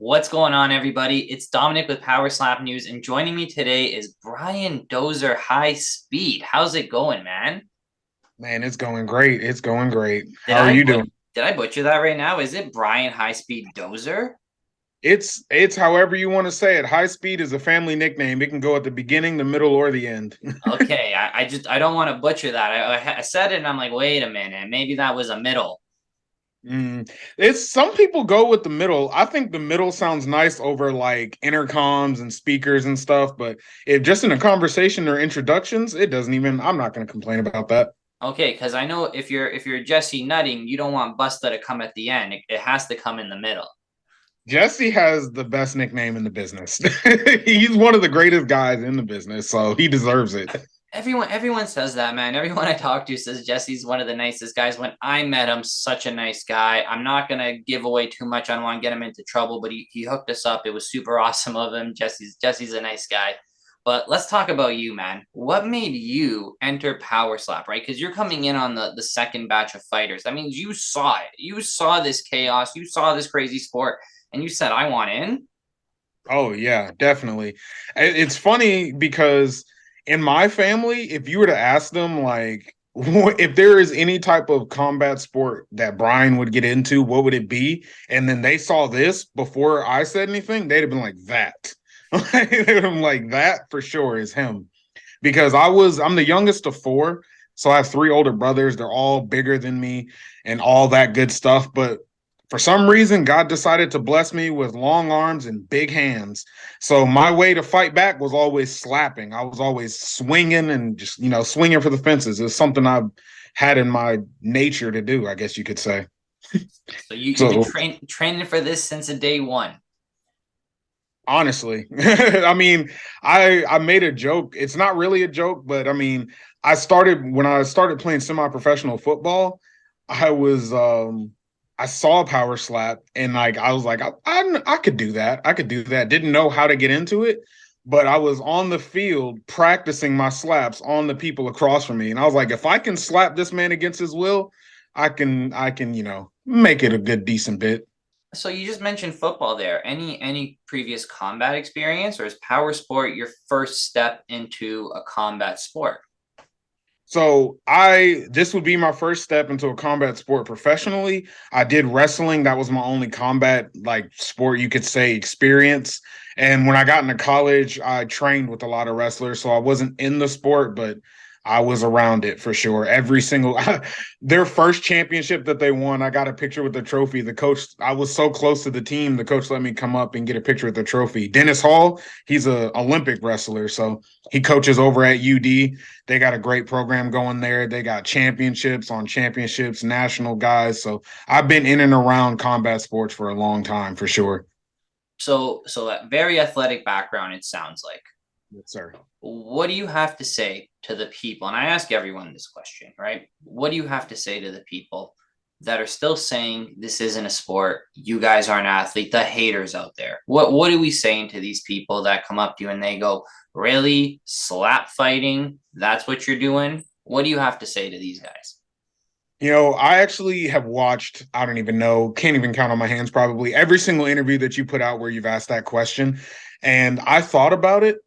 What's going on, everybody? It's Dominic with PowerSlap News, and joining me today is Bryan Dozier High Speed. How's it going, man? Man, it's going great. It's going great. Did How are I you but doing? did I butcher that right now? Is it Bryan High Speed Dozier? It's however you want to say it. High speed is a family nickname. It can go at the beginning, the middle, or the end. Okay, I don't want to butcher that. I said it, and I'm like, wait a minute, maybe that was a middle. It's some people go with the middle. I think the middle sounds nice over like intercoms and speakers and stuff, but if just in a conversation or introductions, it doesn't even. I'm not going to complain about that. Okay, because I know if you're Jesse Nutting, you don't want Busta to come at the end. It has to come in the middle. Jesse has the best nickname in the business. He's one of the greatest guys in the business, so he deserves it. Everyone says that, man. Everyone I talk to says Jesse's one of the nicest guys. When I met him, such a nice guy. I'm not gonna give away too much. I don't want to get him into trouble, but he hooked us up. It was super awesome of him. Jesse's a nice guy. But let's talk about you, man. What made you enter PowerSlap, right? Because you're coming in on the second batch of fighters. That means you saw it. You saw this chaos. You saw this crazy sport, and you said, "I want in." Oh yeah, definitely. It's funny because in my family, if you were to ask them like if there is any type of combat sport that Bryan would get into, what would it be? And then they saw this before I said anything, they'd have been like that. They'd have been like that for sure is him. Because I'm the youngest of four, so I have three older brothers. They're all bigger than me and all that good stuff. But for some reason, God decided to bless me with long arms and big hands. So my way to fight back was always slapping. I was always swinging and just, swinging for the fences. It's something I've had in my nature to do, I guess you could say. So you've been So training for this since the day one. honestly, I mean, I made a joke. It's not really a joke, but I mean, when I started playing semi-professional football, I was I saw PowerSlap and like I was like I could do that. I could do that. Didn't know how to get into it, but I was on the field practicing my slaps on the people across from me, and I was like, if I can slap this man against his will, I can make it a good decent bit. So you just mentioned football there. Any previous combat experience, or is power sport your first step into a combat sport? So I this would be my first step into a combat sport professionally. I did wrestling. That was my only combat like sport you could say experience. And when I got into college, I trained with a lot of wrestlers. So I wasn't in the sport, but I was around it for sure. Every single their first championship that they won, I got a picture with the trophy. The coach, I was so close to the team, the coach let me come up and get a picture with the trophy. Dennis Hall, he's a Olympic wrestler, so he coaches over at UD. They got a great program going there. They got championships on championships, national guys. So I've been in and around combat sports for a long time for sure. So a very athletic background, it sounds like. Yes, sir. What do you have to say to the people? And I ask everyone this question, right? What do you have to say to the people that are still saying this isn't a sport? You guys aren't athletes, the haters out there. What are we saying to these people that come up to you and they go, really? Slap fighting? That's what you're doing? What do you have to say to these guys? I actually have watched, I don't even know, can't even count on my hands probably every single interview that you put out where you've asked that question. And I thought about it.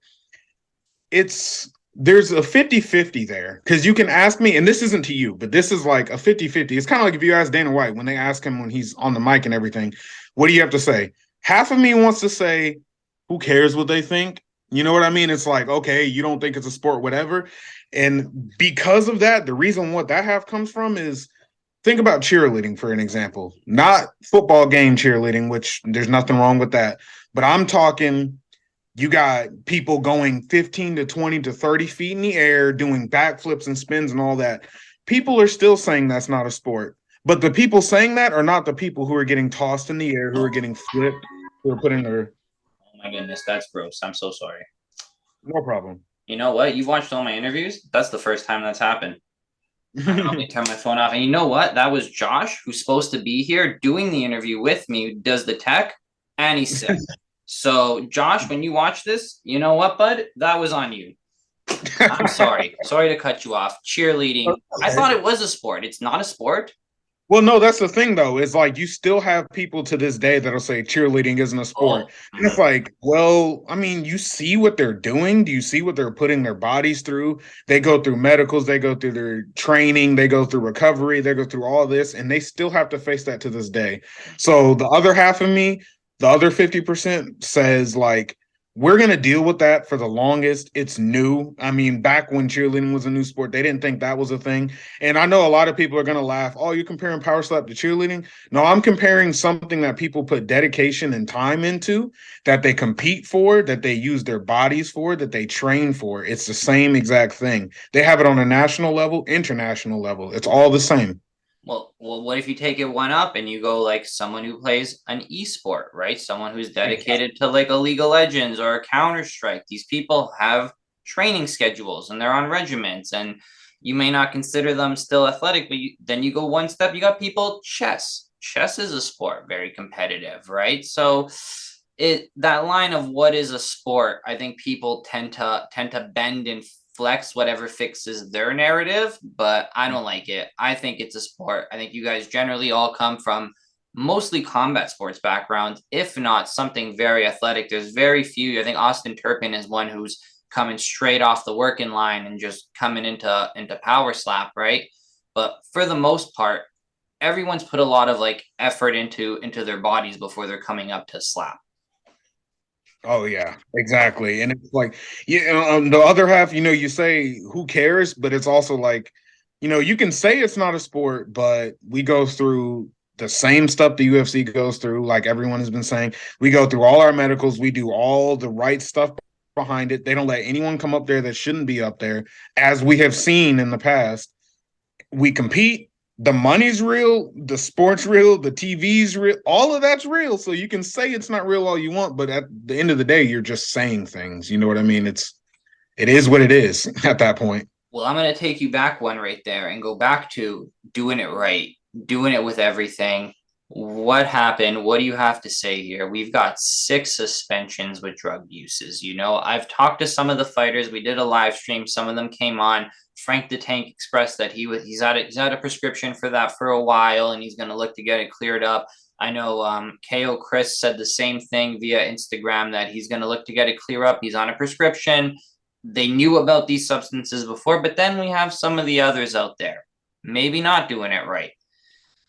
There's a 50-50 there because you can ask me, and this isn't to you, but this is like a 50-50. It's kind of like if you ask Dana White when they ask him when he's on the mic and everything, what do you have to say? Half of me wants to say, who cares what they think? You know what I mean? It's like, okay, you don't think it's a sport, whatever. And because of that, the reason what that half comes from is think about cheerleading, for an example, not football game cheerleading, which there's nothing wrong with that. But I'm talking you got people going 15 to 20 to 30 feet in the air, doing backflips and spins and all that. People are still saying that's not a sport. But the people saying that are not the people who are getting tossed in the air, who are getting flipped, who are putting their. Oh my goodness, that's gross. I'm so sorry. No problem. You know what? You've watched all my interviews. That's the first time that's happened. I normally turn my phone off. And you know what? That was Josh, who's supposed to be here doing the interview with me, who does the tech, and he's sick. So, Josh, when you watch this, you know what, bud? That was on you. I'm sorry. Sorry to cut you off. Cheerleading. I thought it was a sport. It's not a sport. Well, no, that's the thing though. Is like you still have people to this day that'll say cheerleading isn't a sport. Oh, And it's like, well, I mean, you see what they're doing? Do you see what they're putting their bodies through? They go through medicals, they go through their training, they go through recovery, they go through all this, and they still have to face that to this day. So the other half of me, the other 50% says like we're going to deal with that for the longest. It's new. I mean, back when cheerleading was a new sport, they didn't think that was a thing. And I know a lot of people are going to laugh. Oh, you're comparing PowerSlap to cheerleading? No, I'm comparing something that people put dedication and time into, that they compete for, that they use their bodies for, that they train for. It's the same exact thing. They have it on a national level, international level. It's all the same. Well, what if you take it one up and you go like someone who plays an esport, right? Someone who's dedicated to like a League of Legends or a Counter Strike. These people have training schedules and they're on regiments, and you may not consider them still athletic, but then you go one step. You got people chess. Chess is a sport, very competitive, right? So that line of what is a sport, I think people tend to bend and flex whatever fixes their narrative, but I don't like it. I think it's a sport. I think you guys generally all come from mostly combat sports backgrounds, if not something very athletic. There's very few. I think Austin Turpin is one who's coming straight off the working line and just coming into PowerSlap, right? But for the most part, everyone's put a lot of like effort into their bodies before they're coming up to slap. Oh yeah, exactly. And it's like, yeah, the other half, you say who cares, but it's also like, you can say it's not a sport, but we go through the same stuff the UFC goes through, like everyone has been saying. We go through all our medicals, we do all the right stuff behind it. They don't let anyone come up there that shouldn't be up there, as we have seen in the past. We compete, the money's real, the sport's real, the TV's real, all of that's real. So you can say it's not real all you want, but at the end of the day, you're just saying things. You know what I mean? It is what it is at that point. Well, I'm going to take you back one right there and go back to doing it right, doing it with everything. What happened? What do you have to say here? We've got 6 suspensions with drug uses. I've talked to some of the fighters. We did a live stream. Some of them came on. Frank the Tank expressed that he's had a prescription for that for a while, and he's going to look to get it cleared up. I know KO Chris said the same thing via Instagram, that he's going to look to get it clear up. He's on a prescription. They knew about these substances before, but then we have some of the others out there maybe not doing it right.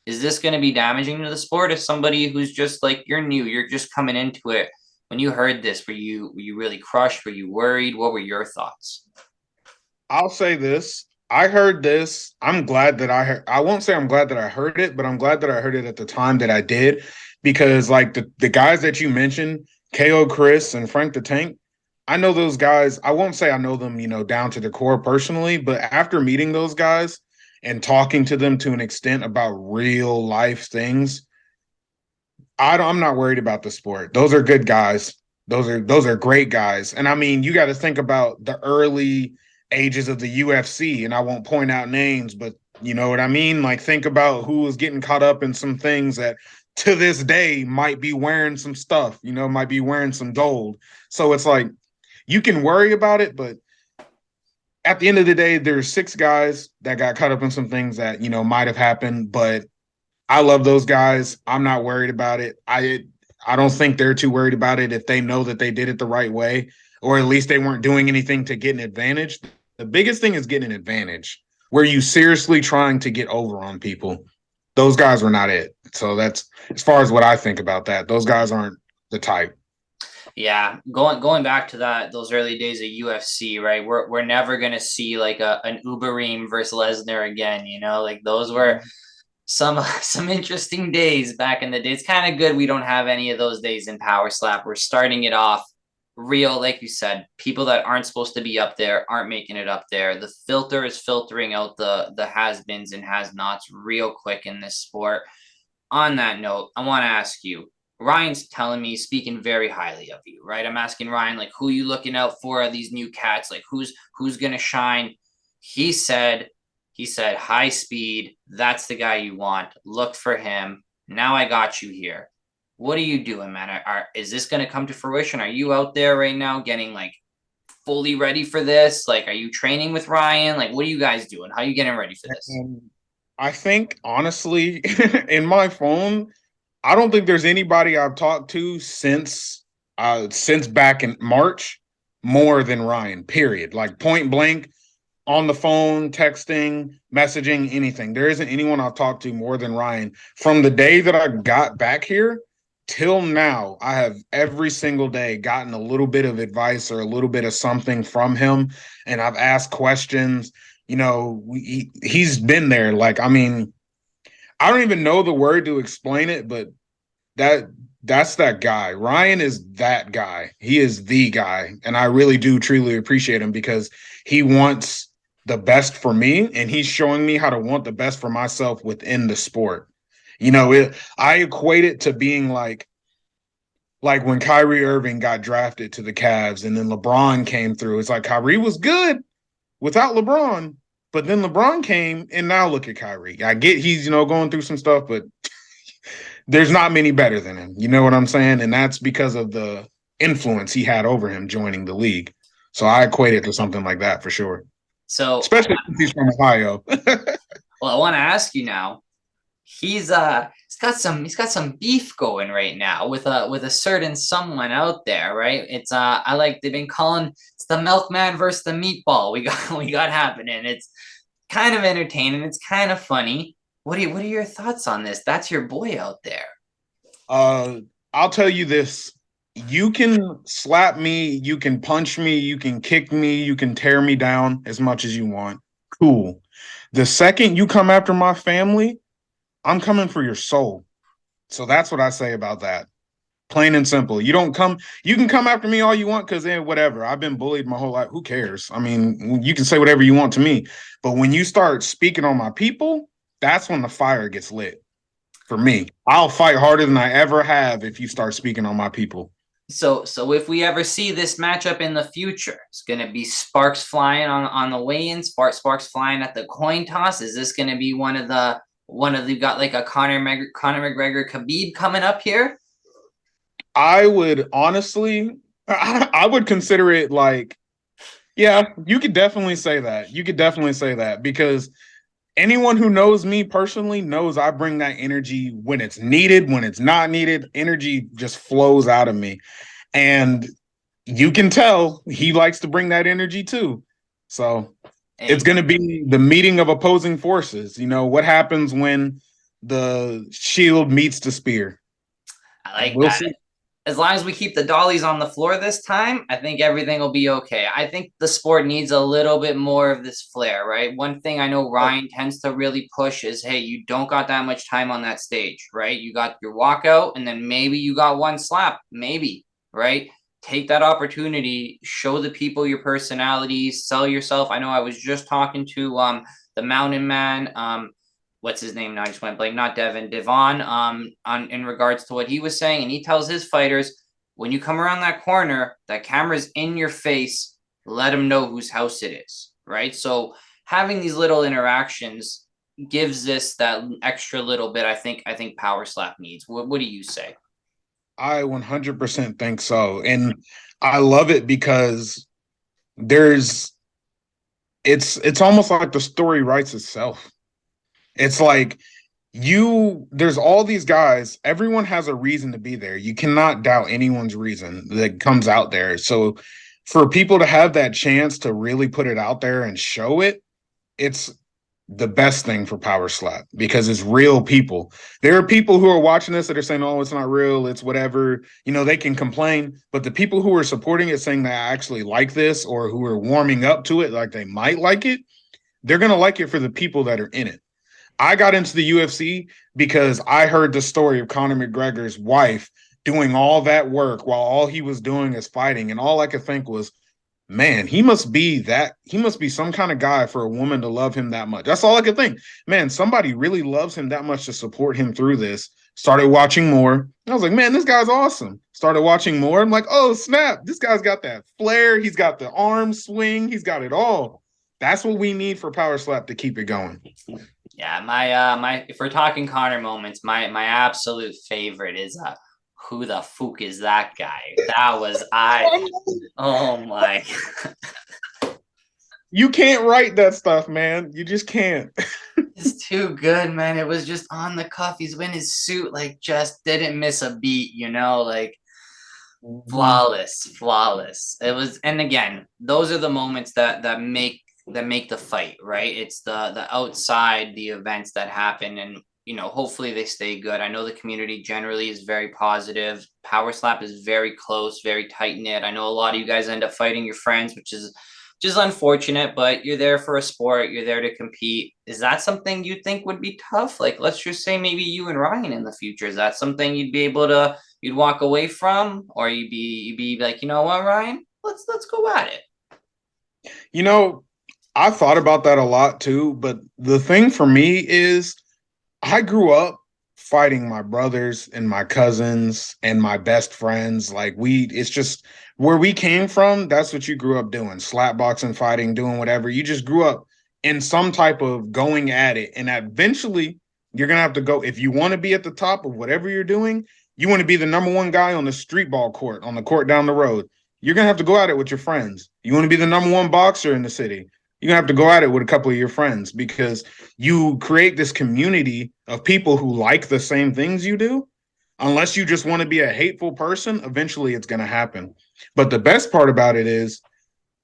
Is this going to be damaging to the sport? If somebody who's just like, you're new, you're just coming into it, when you heard this, were you really crushed? Were you worried? What were your thoughts? I'll say this. I heard this. I'm glad that I won't say I'm glad that I heard it, but I'm glad that I heard it at the time that I did, because like the guys that you mentioned, KO Chris and Frank the Tank, I know those guys. I won't say I know them, down to the core personally, but after meeting those guys and talking to them to an extent about real life things, I'm not worried about the sport. Those are good guys. Those are great guys. And I mean, you got to think about the early ages of the UFC, and I won't point out names, but you know what I mean? Like, think about who was getting caught up in some things that to this day might be wearing some stuff, might be wearing some gold. So it's like you can worry about it, but at the end of the day, there's 6 guys that got caught up in some things that, might have happened, but I love those guys. I'm not worried about it. I don't think they're too worried about it if they know that they did it the right way, or at least they weren't doing anything to get an advantage. The biggest thing is getting an advantage. Were you seriously trying to get over on people? Those guys were not it. So that's as far as what I think about that. Those guys aren't the type. Yeah, going back to those early days of UFC, right? We're never gonna see like an Uberim versus Lesnar again, like those were some interesting days back in the day. It's kind of good we don't have any of those days in PowerSlap. We're starting it off real, like you said. People that aren't supposed to be up there aren't making it up there. The filter is filtering out the has-beens and has-nots real quick in this sport. On that note, I want to ask you, Ryan's telling me, speaking very highly of you, right? I'm asking Ryan, like, who are you looking out for? Are these new cats? Like, who's gonna shine? He said high speed. That's the guy you want. Look for him. Now I got you here. What are you doing, man? Is this gonna come to fruition? Are you out there right now getting like fully ready for this? Like, are you training with Ryan? Like, what are you guys doing? How are you getting ready for this? I think honestly, in my phone, I don't think there's anybody I've talked to since back in March more than Ryan. Period. Like point blank on the phone, texting, messaging, anything. There isn't anyone I've talked to more than Ryan. From the day that I got back here till now, I have every single day gotten a little bit of advice or a little bit of something from him. And I've asked questions. You know, he's been there. Like, I mean, I don't even know the word to explain it, but that that's that guy. Ryan is that guy. He is the guy. And I really do truly appreciate him because he wants the best for me and he's showing me how to want the best for myself within the sport. You know, I equate it to being like when Kyrie Irving got drafted to the Cavs and then LeBron came through. It's like Kyrie was good without LeBron, but then LeBron came and now look at Kyrie. I get he's, going through some stuff, but there's not many better than him. You know what I'm saying? And that's because of the influence he had over him joining the league. So I equate it to something like that for sure. So, especially if he's from Ohio. well, I want to ask you now. He's got some beef going right now with a certain someone out there, right? It's they've been calling it's the milkman versus the meatball. We got happening. It's kind of entertaining. It's kind of funny. What are your thoughts on this? That's your boy out there. I'll tell you this. You can slap me, you can punch me, you can kick me, you can tear me down as much as you want. Cool. The second you come after my family, I'm coming for your soul. So that's what I say about that. Plain and simple. You can come after me all you want because then whatever. I've been bullied my whole life. Who cares? I mean, you can say whatever you want to me. But when you start speaking on my people, that's when the fire gets lit. For me, I'll fight harder than I ever have if you start speaking on my people. So if we ever see this matchup in the future, it's going to be sparks flying on the weigh-in, sparks flying at the coin toss. Is this going to be one of you've got like a Conor McGregor Khabib coming up here? I would honestly, I would consider it like, yeah, you could definitely say that. You could definitely say that because anyone who knows me personally knows I bring that energy when it's needed, when it's not needed. Energy just flows out of me. And you can tell he likes to bring that energy too. So it's going to be the meeting of opposing forces. You know, what happens when the shield meets the spear? I like that. See. As long as we keep the dollies on the floor this time, I think everything will be okay. I think the sport needs a little bit more of this flair, right? One thing I know Ryan tends to really push is, hey, you don't got that much time on that stage, right? You got your walkout and then maybe you got one slap, maybe, right? Take that opportunity, show the people your personality, sell yourself. I know I was just talking to the Mountain Man, what's his name now? I just went blank. Not Devon. In regards to what he was saying, and he tells his fighters, when you come around that corner, that camera's in your face. Let them know whose house it is, right? So having these little interactions gives this that extra little bit. I think PowerSlap needs. What do you say? I 100% think so, and I love it because it's almost like the story writes itself. It's like there's all these guys, everyone has a reason to be there. You cannot doubt anyone's reason that comes out there. So for people to have that chance to really put it out there and show it, it's the best thing for PowerSlap because it's real people. There are people who are watching this that are saying, oh, it's not real, it's whatever. You know, they can complain, but the people who are supporting it saying they actually like this or who are warming up to it like they might like it, they're going to like it for the people that are in it. I got into the UFC because I heard the story of Conor McGregor's wife doing all that work while all he was doing is fighting. And all I could think was, man, he must be some kind of guy for a woman to love him that much. That's all I could think. Man, somebody really loves him that much to support him through this. Started watching more. I was like, man, this guy's awesome. Started watching more. I'm like, oh, snap. This guy's got that flair. He's got the arm swing. He's got it all. That's what we need for PowerSlap to keep it going. Yeah, my if we're talking Conor moments, my absolute favorite is who the fuck is that guy? That was oh my. You can't write that stuff, man. You just can't. It's too good, man. It was just on the cuff. He's in his suit, like just didn't miss a beat, like flawless. It was, and again, those are the moments that make the fight, right? It's the outside the events that happen, and hopefully they stay good. I know the community generally is very positive. PowerSlap is very close, very tight knit. I know a lot of you guys end up fighting your friends, which is just unfortunate, but you're there for a sport, you're there to compete. Is that something you think would be tough? Like, let's just say maybe you and Ryan in the future. Is that something you'd be able to you'd walk away from, or you'd be like, you know what, Ryan, let's go at it. I thought about that a lot too, but the thing for me is I grew up fighting my brothers and my cousins and my best friends. Like it's just where we came from. That's what you grew up doing: slap boxing, fighting, doing whatever. You just grew up in some type of going at it. And eventually you're going to have to go. If you want to be at the top of whatever you're doing, you want to be the number one guy on the street ball court, on the court down the road, you're going to have to go at it with your friends. You want to be the number one boxer in the city, you're going to have to go at it with a couple of your friends, because you create this community of people who like the same things you do. Unless you just want to be a hateful person, eventually it's going to happen. But the best part about it is,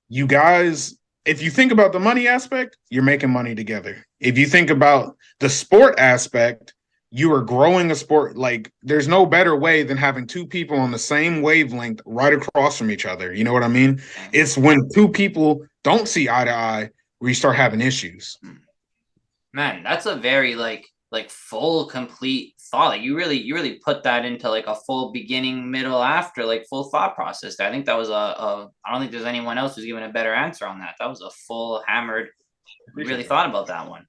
you guys, if you think about the money aspect, you're making money together. If you think about the sport aspect, you are growing a sport. Like, there's no better way than having two people on the same wavelength right across from each other. You know what I mean? It's when two people don't see eye to eye where you start having issues. Man, that's a very like full, complete thought. Like, you really put that into like a full beginning, middle, after, like full thought process. I think that was I don't think there's anyone else who's given a better answer on that. That was a full hammered. Really thought about that one.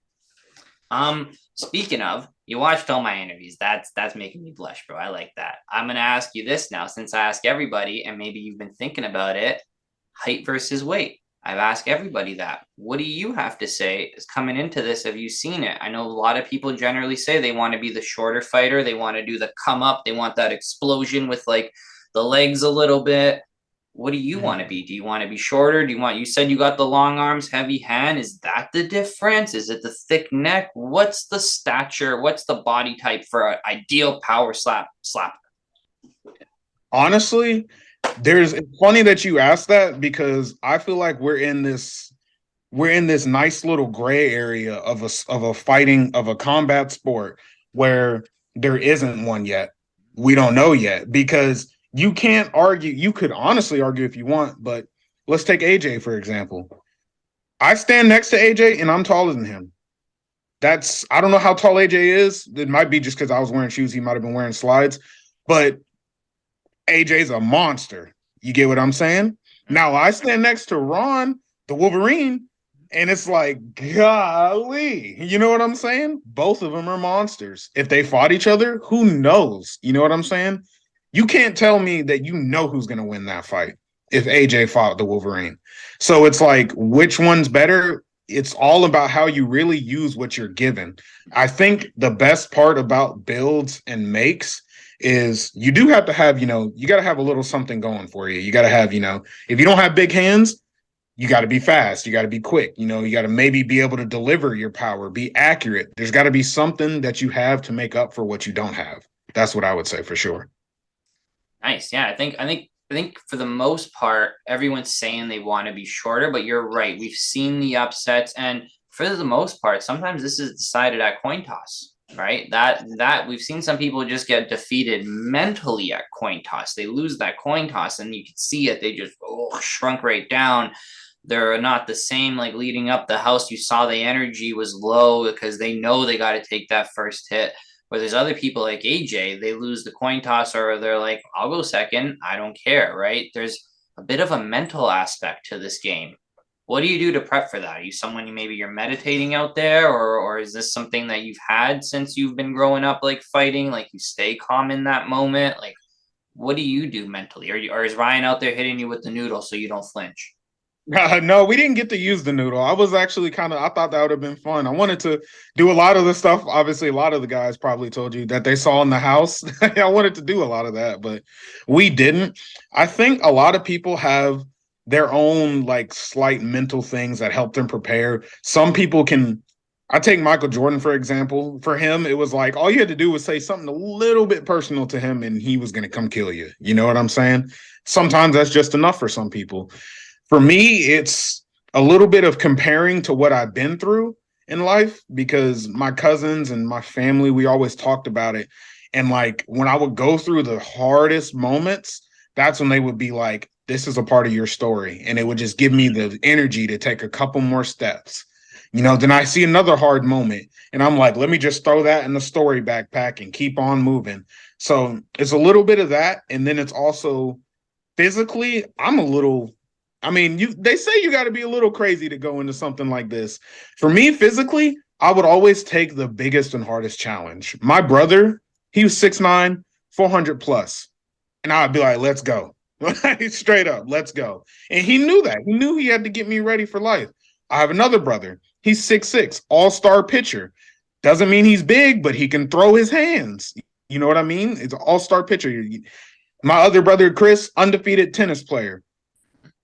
Speaking of, you watched all my interviews. That's making me blush, bro. I like that. I'm gonna ask you this now, since I ask everybody, and maybe you've been thinking about it: height versus weight. I've asked everybody that. What do you have to say is coming into this? Have you seen it? I know a lot of people generally say they want to be the shorter fighter. They want to do the come up. They want that explosion with like the legs a little bit. What do you want to be? Do you want to be shorter? You said you got the long arms, heavy hand. Is that the difference? Is it the thick neck? What's the stature? What's the body type for an ideal power slapper? Honestly, it's funny that you asked that, because I feel like we're in this nice little gray area of a combat sport where there isn't one yet. We don't know yet, because you can't argue. You could honestly argue if you want, but let's take AJ, for example. I stand next to AJ and I'm taller than him. I don't know how tall AJ is. It might be just because I was wearing shoes. He might have been wearing slides, but AJ's a monster. You get what I'm saying? Now I stand next to Ron, the Wolverine, and it's like, golly, you know what I'm saying? Both of them are monsters. If they fought each other, who knows? You know what I'm saying? You can't tell me that you know who's going to win that fight if AJ fought the Wolverine. So it's like, which one's better? It's all about how you really use what you're given. I think the best part about builds and makes is you do have to have, you got to have a little something going for you. You got to have, if you don't have big hands, you got to be fast. You got to be quick. You got to maybe be able to deliver your power, be accurate. There's got to be something that you have to make up for what you don't have. That's what I would say for sure. Nice. Yeah, I think for the most part, everyone's saying they want to be shorter, but you're right. We've seen the upsets, and for the most part, sometimes this is decided at coin toss, right? That we've seen some people just get defeated mentally at coin toss. They lose that coin toss, and you can see it. They just shrunk right down. They're not the same. Like, leading up the house, you saw the energy was low because they know they got to take that first hit. Where there's other people like AJ, they lose the coin toss, or they're like, I'll go second, I don't care, right? There's a bit of a mental aspect to this game. What do you do to prep for that? Are you someone maybe you're meditating out there, or is this something that you've had since you've been growing up, like fighting, like you stay calm in that moment? Like, what do you do mentally? Or is Ryan out there hitting you with the noodle so you don't flinch? No, we didn't get to use the noodle. I was actually I thought that would have been fun. I wanted to do a lot of the stuff. Obviously, a lot of the guys probably told you that they saw in the house. I wanted to do a lot of that, but we didn't. I think a lot of people have their own like slight mental things that help them prepare. Some people can I take Michael Jordan, for example. For him, it was like all you had to do was say something a little bit personal to him and he was going to come kill you. You know what I'm saying? Sometimes that's just enough for some people. For me, it's a little bit of comparing to what I've been through in life because my cousins and my family, we always talked about it. And like when I would go through the hardest moments, that's when they would be like, this is a part of your story. And it would just give me the energy to take a couple more steps. Then I see another hard moment and I'm like, let me just throw that in the story backpack and keep on moving. So it's a little bit of that. And then it's also physically, I'm a little, I mean, they say you got to be a little crazy to go into something like this. For me, physically, I would always take the biggest and hardest challenge. My brother, he was 6'9", 400 plus. And I'd be like, let's go. Straight up, let's go. And he knew that. He knew he had to get me ready for life. I have another brother. He's 6'6", all-star pitcher. Doesn't mean he's big, but he can throw his hands. You know what I mean? It's an all-star pitcher. My other brother, Chris, undefeated tennis player.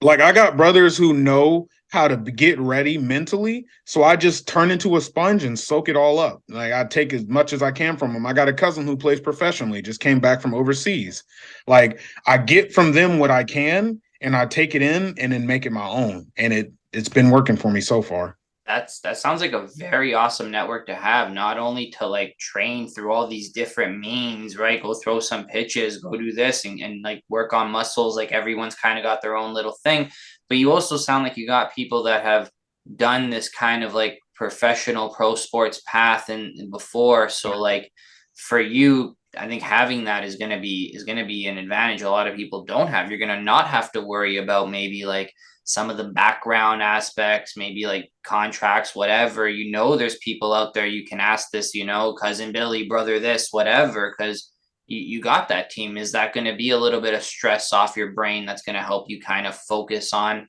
Like I got brothers who know how to get ready mentally. So I just turn into a sponge and soak it all up. Like I take as much as I can from them. I got a cousin who plays professionally, just came back from overseas. Like I get from them what I can and I take it in and then make it my own. And it's been working for me so far. That sounds like a very awesome network to have, not only to like train through all these different means, right? Go throw some pitches, go do this and like work on muscles. Like everyone's kind of got their own little thing, but you also sound like you got people that have done this kind of like professional pro sports path and before. So like for you, I think having that is going to be an advantage a lot of people don't have. You're going to not have to worry about maybe like some of the background aspects, maybe like contracts, whatever. There's people out there you can ask this, cousin Billy, brother this, whatever, because you got that team. Is that going to be a little bit of stress off your brain that's going to help you kind of focus on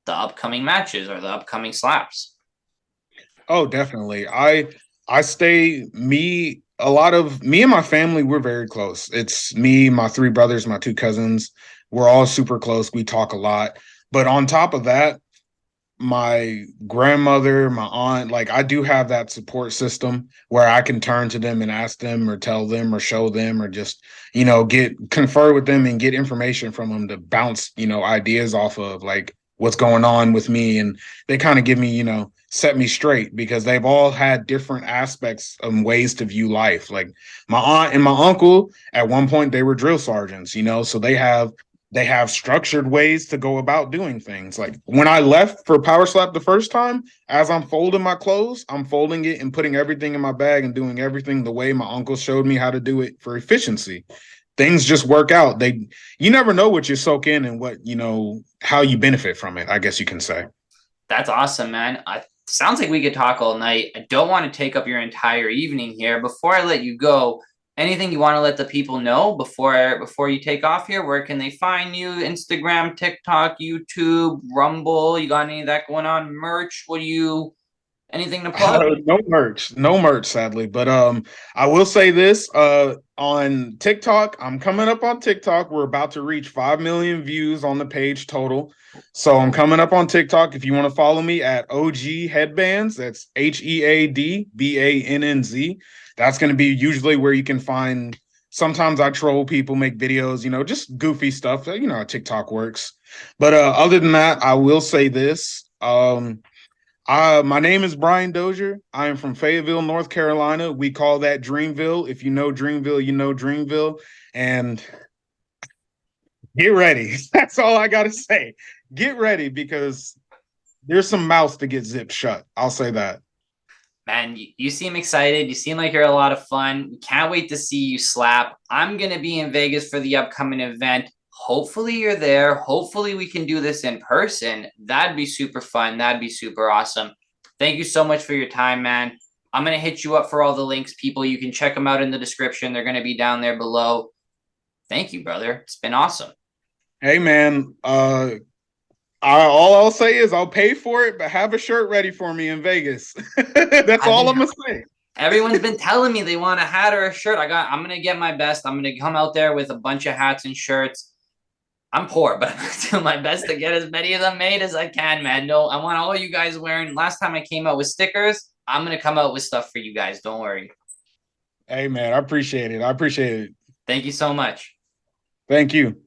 the upcoming matches or the upcoming slaps? Oh, definitely. I stay me a lot of me and my family, we're very close. It's me, my three brothers, my two cousins. We're all super close. We talk a lot. But on top of that, my grandmother, my aunt, like I do have that support system where I can turn to them and ask them or tell them or show them or just, get confer with them and get information from them to bounce, ideas off of like what's going on with me. And they kind of give me, set me straight because they've all had different aspects and ways to view life. Like my aunt and my uncle, at one point they were drill sergeants, so they have structured ways to go about doing things. Like when I left for PowerSlap the first time, as I'm folding my clothes, I'm folding it and putting everything in my bag and doing everything the way my uncle showed me how to do it for efficiency. Things just work out. You never know what you soak in and what, how you benefit from it, I guess you can say. That's awesome, man. Sounds like we could talk all night. I don't want to take up your entire evening here. Before I let you go, anything you want to let the people know before you take off here? Where can they find you? Instagram, TikTok, YouTube, Rumble? You got any of that going on? Merch? Anything to plug? No merch, sadly. But I will say this: on TikTok, I'm coming up on TikTok. We're about to reach 5 million views on the page total. So I'm coming up on TikTok. If you want to follow me at OG Headbands, that's HeadBannz. That's going to be usually where you can find. Sometimes I troll people, make videos, just goofy stuff. How TikTok works. But other than that, I will say this. My name is Bryan Dozier. I am from Fayetteville, North Carolina. We call that Dreamville. If you know Dreamville, you know Dreamville. And get ready. That's all I got to say. Get ready because there's some mouths to get zipped shut. I'll say that. Man, you seem excited. You seem like you're a lot of fun. We can't wait to see you slap. I'm going to be in Vegas for the upcoming event. Hopefully you're there. Hopefully we can do this in person. That'd be super fun. That'd be super awesome. Thank you so much for your time, man. I'm going to hit you up for all the links, people. You can check them out in the description. They're going to be down there below. Thank you, brother. It's been awesome. Hey, man. All I'll say is I'll pay for it, but have a shirt ready for me in Vegas. That's all I'm going to say. Everyone's been telling me they want a hat or a shirt. I'm going to get my best. I'm going to come out there with a bunch of hats and shirts. I'm poor, but I'm going to do my best to get as many of them made as I can, man. No, I want all you guys wearing. Last time I came out with stickers, I'm gonna come out with stuff for you guys. Don't worry. Hey man, I appreciate it. I appreciate it. Thank you so much. Thank you.